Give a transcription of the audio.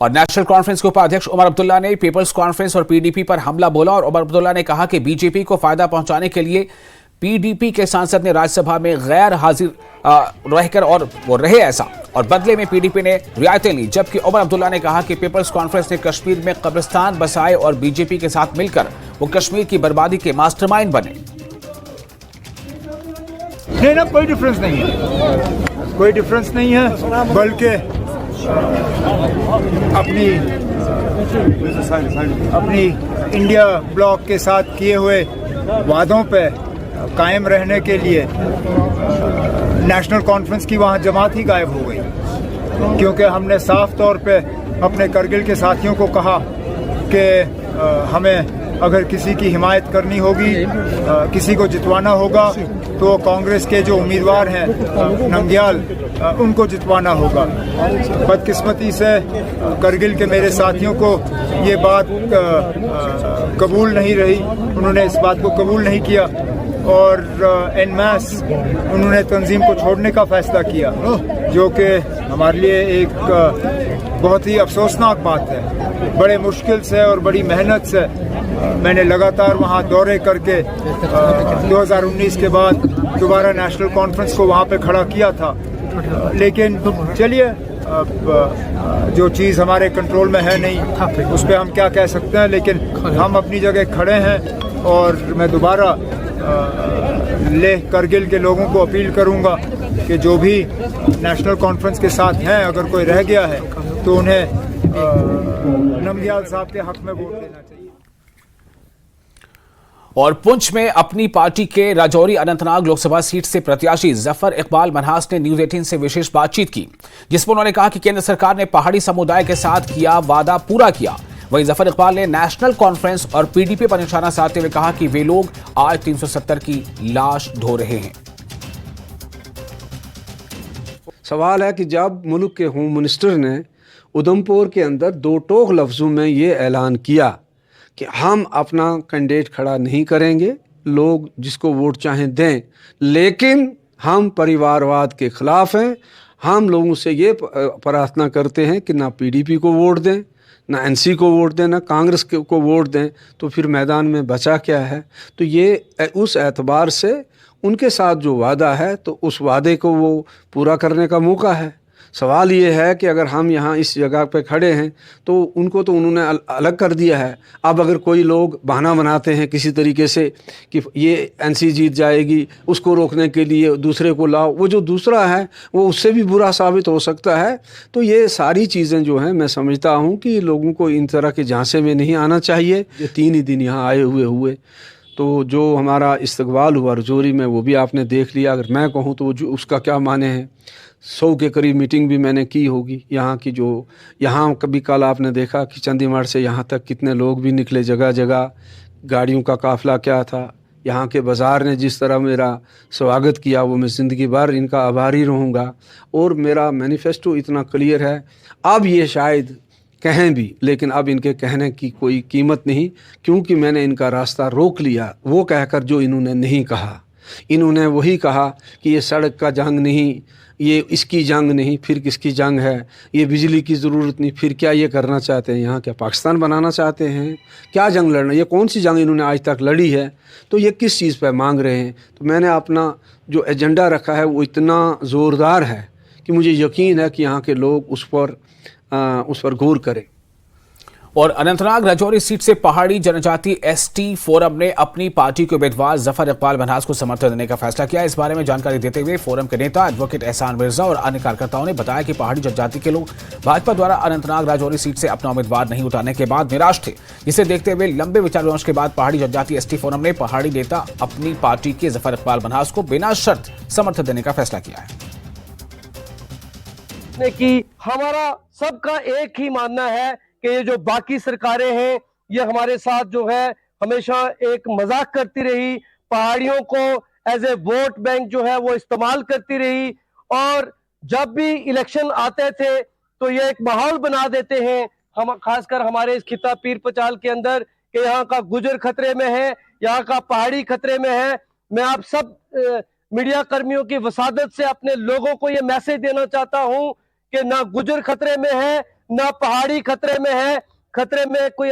और national conference के उपाध्यक्ष उमर अब्दुल्ला ने पीपल्स कॉन्फ्रेंस और पीडीपी पर हमला बोला और उमर अब्दुल्ला ने कहा कि बीजेपी को फायदा पहुंचाने के लिए पीडीपी के सांसद ने राज्यसभा में गैर हाजिर रहकर और वो रहे ऐसा, और बदले में पीडीपी ने रियायतें ली। जबकि उमर अब्दुल्ला ने कहा कि पीपल्स कॉन्फ्रेंस ने कश्मीर में कब्रिस्तान बसाए और बीजेपी के साथ मिलकर वो कश्मीर की बर्बादी के मास्टरमाइंड बने। नहीं ना, कोई डिफरेंस नहीं है, कोई डिफरेंस नहीं है, बल्कि अपनी इंडिया ब्लॉक के साथ किए हुए वादों पे कायम रहने के लिए नेशनल कॉन्फ्रेंस की वहाँ जमात ही गायब हो गई, क्योंकि हमने साफ तौर पे अपने करगिल के साथियों को कहा कि हमें अगर किसी की हिमायत करनी होगी, किसी को जितवाना होगा, तो कांग्रेस के जो उम्मीदवार हैं नंग्याल, उनको जितवाना होगा। बदकिस्मती से करगिल के मेरे साथियों को ये बात कबूल नहीं रही, उन्होंने इस बात को कबूल नहीं किया और एन मैस उन्होंने तंजीम को छोड़ने का फैसला किया, जो कि हमारे लिए एक बहुत ही अफसोसनाक बात है। बड़े मुश्किल से और बड़ी मेहनत से मैंने लगातार वहाँ दौरे करके 2019 के बाद दोबारा नेशनल कॉन्फ्रेंस को वहाँ पे खड़ा किया था। लेकिन चलिए, अब जो चीज़ हमारे कंट्रोल में है नहीं, उस पर हम क्या कह सकते हैं, लेकिन हम अपनी जगह खड़े हैं। और मैं दोबारा लेह करगिल के लोगों को अपील करूंगा कि जो भी नेशनल कॉन्फ्रेंस के साथ हैं, अगर कोई रह गया है तो उन्हें नमग्याल साहब के हक में वोट देना चाहिए। और पुंछ में अपनी पार्टी के राजौरी अनंतनाग लोकसभा सीट से प्रत्याशी जफर इकबाल मनहास ने न्यूज 18 से विशेष बातचीत की, जिसमें उन्होंने कहा कि केंद्र सरकार ने पहाड़ी समुदाय के साथ किया वादा पूरा किया। वहीं जफर इकबाल ने नेशनल कॉन्फ्रेंस और पीडीपी पर निशाना साधते हुए कहा कि वे लोग आज 370 की लाश ढो रहे हैं। सवाल है कि जब मुल्क के होम मिनिस्टर ने उधमपुर के अंदर दो टोक लफ्जों में ये ऐलान किया कि हम अपना कैंडिडेट खड़ा नहीं करेंगे, लोग जिसको वोट चाहें दें, लेकिन हम परिवारवाद के खिलाफ हैं, हम लोगों से ये प्रार्थना करते हैं कि ना पीडीपी को वोट दें, ना एनसी को वोट दें, ना कांग्रेस को वोट दें, तो फिर मैदान में बचा क्या है। तो ये उस एतबार से उनके साथ जो वादा है, तो उस वादे को वो पूरा करने का मौका है। सवाल ये है कि अगर हम यहाँ इस जगह पे खड़े हैं तो उनको तो उन्होंने अलग कर दिया है। अब अगर कोई लोग बहाना बनाते हैं किसी तरीके से कि ये एनसी जीत जाएगी, उसको रोकने के लिए दूसरे को लाओ, वो जो दूसरा है वो उससे भी बुरा साबित हो सकता है। तो ये सारी चीज़ें जो हैं, मैं समझता हूँ कि लोगों को इन तरह के झांसे में नहीं आना चाहिए। ये 3 ही दिन यहाँ आए हुए तो जो हमारा इस्तकबाल हुआ रजौरी में, वो भी आपने देख लिया। अगर मैं कहूँ तो वो उसका क्या माने हैं, 100 के करीब मीटिंग भी मैंने की होगी यहाँ की। जो यहाँ कभी कल आपने देखा कि चंडीगढ़ से यहाँ तक कितने लोग भी निकले, जगह जगह गाड़ियों का काफ़िला क्या था। यहाँ के बाज़ार ने जिस तरह मेरा स्वागत किया, वो मैं ज़िंदगी भर इनका आभारी रहूँगा। और मेरा मैनिफेस्टो इतना क्लियर है, अब ये शायद कहें भी, लेकिन अब इनके कहने की कोई कीमत नहीं, क्योंकि मैंने इनका रास्ता रोक लिया। वो कहकर जो इन्होंने नहीं कहा, इन्होंने वही कहा कि ये सड़क का जंग नहीं, ये इसकी जंग नहीं, फिर किसकी जंग है, ये बिजली की ज़रूरत नहीं, फिर क्या ये करना चाहते हैं, यहाँ क्या पाकिस्तान बनाना चाहते हैं, क्या जंग लड़ना, ये कौन सी जंग इन्होंने आज तक लड़ी है, तो ये किस चीज़ पर मांग रहे हैं। तो मैंने अपना जो एजेंडा रखा है वो इतना ज़ोरदार है कि मुझे यकीन है कि यहाँ के लोग उस पर गौर करें। और अनंतनाग राजौरी सीट से पहाड़ी जनजाति एसटी फोरम ने अपनी पार्टी के उम्मीदवार जफर इकबाल मनहास को समर्थन देने का फैसला किया। इस बारे में जानकारी देते हुए फोरम के नेता एडवोकेट एहसान मिर्जा और अन्य कार्यकर्ताओं ने बताया कि पहाड़ी जनजाति के लोग भाजपा द्वारा अनंतनाग राजौरी सीट से अपना उम्मीदवार नहीं उतारने के बाद निराश थे, जिसे देखते हुए लंबे विचार विमर्श के बाद पहाड़ी जनजाति एसटी फोरम ने पहाड़ी नेता अपनी पार्टी के जफर इकबाल मनहास को बिना शर्त समर्थन देने का फैसला किया है। कि हमारा सबका एक ही मानना है कि ये जो बाकी सरकारें हैं, ये हमारे साथ जो है हमेशा एक मजाक करती रही, पहाड़ियों को एज ए वोट बैंक जो है वो इस्तेमाल करती रही, और जब भी इलेक्शन आते थे तो ये एक माहौल बना देते हैं, हम खासकर हमारे इस खिता पीर पचाल के अंदर, कि यहाँ का गुजर खतरे में है, यहाँ का पहाड़ी खतरे में है। मैं आप सब मीडिया कर्मियों की वसादत से अपने लोगों को ये मैसेज देना चाहता हूँ कि ना गुजर खतरे में है, ना पहाड़ी खतरे में है, खतरे में कोई